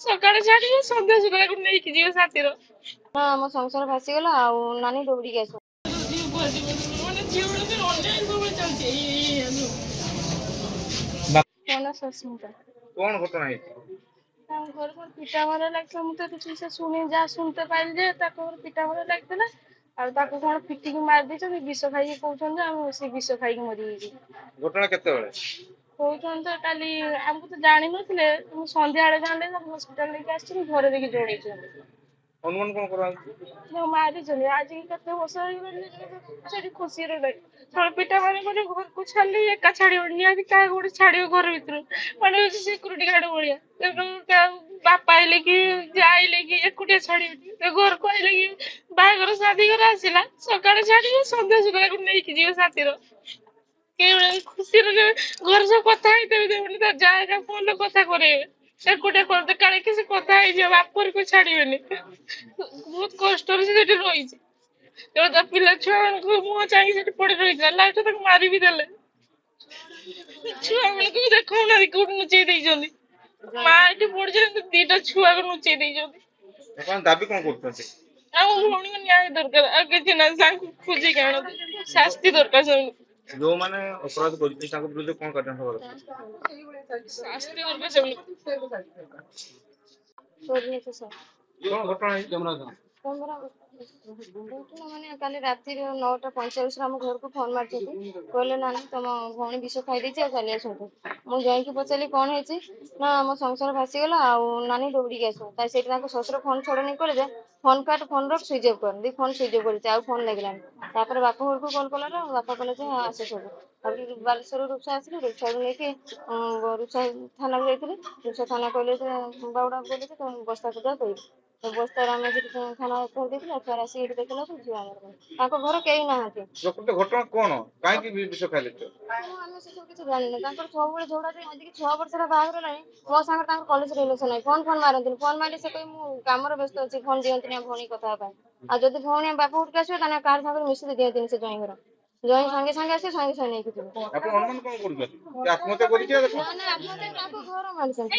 ସକାଳେ ଛାଡିବେ ସନ୍ଧ୍ୟା ସୁଦ୍ଧା ନେଇକି ଯିବେ ସାଥିର। ହଁ ଆମ ସଂସାର ଭାସିଗଲା ଆଉ ନାନୀ ଦୌଡ଼ିକି ଆସିବ। ମାନେ ଝିଅ ବେଳୁ ବି ଅନ୍ୟାୟ ସବୁବେଳେ ଚାଲିଛି ସସ୍ମିତା। କଣ ଘଟଣା ହେଇଛି? ତାଙ୍କ ଘରେ କଣ ପିଟା ମରା ଲାଗିଥିଲା। ମୁଁ ତ କିଛି ସେ ଯାହା ଶୁଣିତେ ପାଇଲି ଯେ ତାଙ୍କ ଘରେ ପିଟା ମରା ଲାଗିଥିଲା। ଆଉ ତାକୁ କଣ ପିଟିକି ମାରି ଦେଇଛନ୍ତି, ବିଷ ଖାଇକି କହୁଛନ୍ତି ଆମେ ସେ ବିଷ ଖାଇକି ମରିଯାଇଛି। ଘଟଣା କେତେବେଳେ? କହୁଛନ୍ତି ତ କାଲି ଆମକୁ ତ ଜାଣିନଥିଲେ, ମୁଁ ସନ୍ଧ୍ୟାବେଳେ ଜାଣିଲେ ତାକୁ ହସ୍ପିଟାଲ ନେଇକି ଆସିଛନ୍ତି, ଘରେ ଦେଇକି ଜଣେଇଛନ୍ତି। ଅନୁମାନ କଣ କରାହଉଛି? ମାରିଛନ୍ତି ଆଜିକି କେତେ ବର୍ଷ ହେଇଗଲାଣି ସେଠି ଖୁସିରେ ରହେ। ପିଟା ମାନେ ଗୋଟେ ଘରକୁ ଛାଡିଲେ ଏକା ଛାଡିବନି, ନିହାତି କାହାକୁ ଗୋଟେ ଛାଡିବ ଘର ଭିତରୁ। ମାନେ ହଉଛି ସିକ୍ୟୁରିଟି ଗାର୍ଡ ଭଳିଆ। ବାପା ଆଇଲେ କି ଯା ଆଇଲେ କି ଏକୁଟିଆ ଛାଡିବନି। ଘରକୁ ଆଇଲେ କି ବାହାଘର ଶାଦୀ ଘର ଆସିଲା ସକାଳେ ଛାଡିବେ ସନ୍ଧ୍ୟା ସୁଦ୍ଧା ନେଇକି ଯିବେ ସାଥିର। ଖୁସିରେ ଘରେ ସବୁ କଥା ହେଇଥିବେ ଦେବନି ତା ଯା ଏକା ଫୋନରେ କଥା କରେଇବେ। ଏକୁଟିଆ କରିଦେ କାଳେ କି ସେ କଥା ହେଇଯିବ, ବାପ ଘରକୁ ଛାଡିବେନି। ବହୁତ କଷ୍ଟରେ ସେ ସେଠି ରହିଛି। ତା ପିଲା ଛୁଆ ମାନଙ୍କୁ ମୁହଁ ଚାହିଁକି ସେଠି ପଡି ରହିଥିଲା, ଲାଷ୍ଟ ତାକୁ ମାରି ବିି ଦେଲେ। ଛୁଆ ମାନଙ୍କୁ ବି ଦେଖଉନାହାନ୍ତି କୋଉଠି ଲୁଚେଇ ଦେଇଛନ୍ତି। ମା ଏଠି ପଡିଛନ୍ତି, ଦିଟା ଛୁଆକୁ ଲୁଚେଇ ଦେଇଛନ୍ତି। ଦାବି କଣ କରୁଛନ୍ତି? ଆମ ଭଉଣୀଙ୍କୁ ନ୍ୟାୟ ଦରକାର, ଆଉ କିଛି ନାହିଁ। ତାଙ୍କୁ ଖୋଜିକି ଆଣନ୍ତି, ଶାସ୍ତି ଦରକାର ସେମାନଙ୍କୁ। ଯୋଉମାନେ ଅପରାଧ କରିଛନ୍ତି ତାଙ୍କ ବିରୁଦ୍ଧରେ କଣ କାର୍ଯ୍ୟାନୁଷ୍ଠାନ ଦରକାର? ଶାସ୍ତି ଦରକାର ସେମାନଙ୍କୁ। କଣ ଘଟଣା ହେଇଛି? ମାନେ କାଲି ରାତିରେ 9:45 ଆମ ଘରକୁ ଫୋନ ମାରିଛନ୍ତି, କହିଲେ ନାନୀ ତମ ଭଉଣୀ ବିଷ ଖାଇଦେଇଛି ଆଉ ଚାଲି ଆସନ୍ତୁ। ମୁଁ ଯାଇକି ପଚାରିଲି କଣ ହେଇଛି, ନା ଆମ ସଂସାର ଭାସିଗଲା ଆଉ ନାନୀ ଦୌଡ଼ିକି ଆସିବ। ସେଇଠି ତାଙ୍କ ଶ୍ୱଶୁର ଫୋନ ଛଡେଇନେଇ କହିଲେ ଯେ ଫୋନ କାଟ, ଫୋନ ରଖ, ସୁଇଚ୍ ଅଫ୍ କର। ଫୋନ ସୁଇଚ୍ ଅଫ୍ କରିଛି, ଆଉ ଫୋନ ଲାଗିଲାନି। ତାପରେ ବାପା ଘରକୁ କଲ୍ କଲାରୁ ବାପା କହିଲେ ଯେ ଆସେ ସବୁ। ତାପରେ ବାଲେଶ୍ୱରରୁ ରୁପ୍ସା ଆସିଲେ, ରୁପ୍ସାକୁ ନେଇକି ରୁପ୍ସା ଥାନାକୁ ଯାଇଥିଲେ। ରୁପ୍ସା ଥାନା କହିଲେ ଯେ ବାଉଡା କହିଲେ ଯେ ତମେ ବସ୍ତା ପୂଜା କରିବ। ବସ୍ତାରେ ଆମେ ଥାନା ଦେଇଥିଲେ, ଏଥର ଆସିକି ଏଠି ଦେଖିଲାକୁ ଝିଅ ଆମର ତାଙ୍କ ଘର କେହି ନାହାନ୍ତି। ପ୍ରକୃତ ଘଟଣା କଣ? କାହିଁକି ବିଷ ଖାଇଲେ? ଆମେ ସେସବୁ କିଛି ଜାଣିନୁ। ତାଙ୍କର ସବୁବେଳେ ଝଗଡା ଯେ ଆଜିକି 6 ବର୍ଷର ବାହାଘର ହେଲାଣି। ମୋ ସାଙ୍ଗରେ ତାଙ୍କର କଲେଜ ରିଲେସନ ନାହିଁ। ଫୋନ ମାରନ୍ତିନି। ଫୋନ ମାରିଲେ ସେ କହିବେ ମୁଁ କାମରେ ବ୍ୟସ୍ତ ଅଛି, ଫୋନ ଦିଅନ୍ତିନି ଆମ ଭଉଣୀ କଥା ହେବା ପାଇଁ। ଆଉ ଯଦି ଭଉଣୀ ଆମ ବାପ ଘରକୁ ଆସିବ ତାହେଲେ କାହାର ସାଙ୍ଗରେ ମିଶିକି ଦିଅନ୍ତିନି ସେ ଜ୍ୱାଇଁ ଘର। ଜ୍ୱାଇଁ ସାଙ୍ଗେ ସାଙ୍ଗେ ଆସିବେ, ସାଙ୍ଗେ ସାଙ୍ଗେ ନେଇକି ଯିବେ। ଆପଣ ଅନୁମାନ କଣ କରୁଛନ୍ତି? ଆତ୍ମହତ୍ୟା କରିଛି? ନା ଆତ୍ମହତ୍ୟା ତାଙ୍କ ଘର ମାରିଛନ୍ତି।